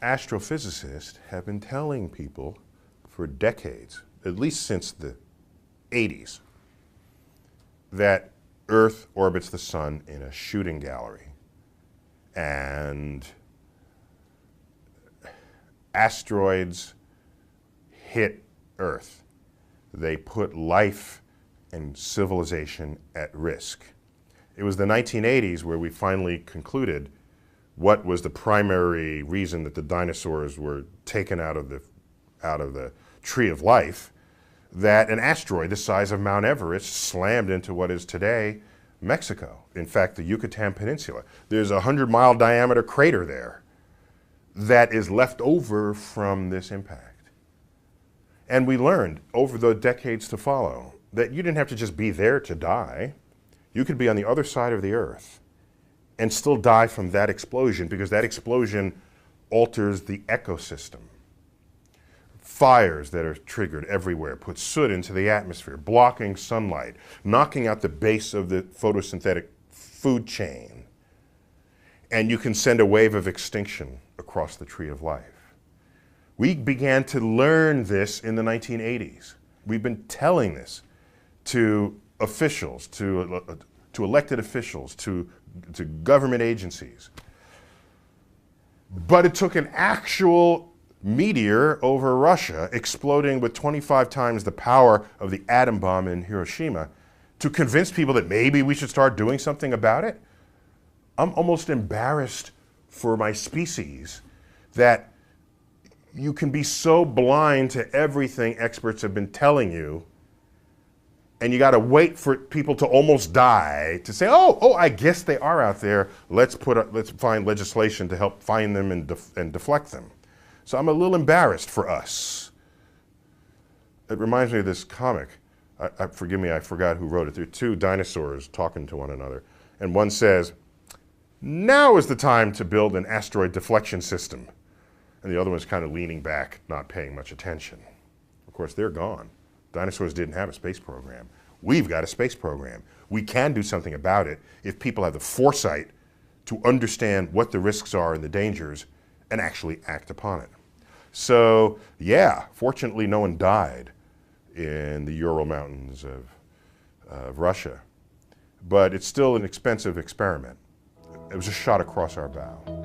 astrophysicists have been telling people for decades, at least since the 80s, that Earth orbits the sun in a shooting gallery. And asteroids hit Earth. They put life and civilization at risk. It was the 1980s where we finally concluded what was the primary reason that the dinosaurs were taken out of the tree of life, that an asteroid the size of Mount Everest slammed into what is today Mexico. In fact, the Yucatan Peninsula. There's a 100-mile diameter crater there that is left over from this impact. And we learned over the decades to follow that you didn't have to just be there to die. You could be on the other side of the Earth and still die from that explosion, because that explosion alters the ecosystem. Fires that are triggered everywhere put soot into the atmosphere, blocking sunlight, knocking out the base of the photosynthetic food chain. And you can send a wave of extinction across the tree of life. We began to learn this in the 1980s. We've been telling this to officials, to elected officials, to government agencies. But it took an actual meteor over Russia exploding with 25 times the power of the atom bomb in Hiroshima to convince people that maybe we should start doing something about it. I'm almost embarrassed for my species that you can be so blind to everything experts have been telling you, and you got to wait for people to almost die to say, oh, I guess they are out there. Let's find legislation to help find them and deflect them. So I'm a little embarrassed for us. It reminds me of this comic. Forgive me, I forgot who wrote it. There are two dinosaurs talking to one another, and one says, "Now is the time to build an asteroid deflection system." And the other one's kind of leaning back, not paying much attention. Of course, they're gone. Dinosaurs didn't have a space program. We've got a space program. We can do something about it if people have the foresight to understand what the risks are and the dangers and actually act upon it. So, yeah, fortunately no one died in the Ural Mountains of Russia. But it's still an expensive experiment. It was a shot across our bow.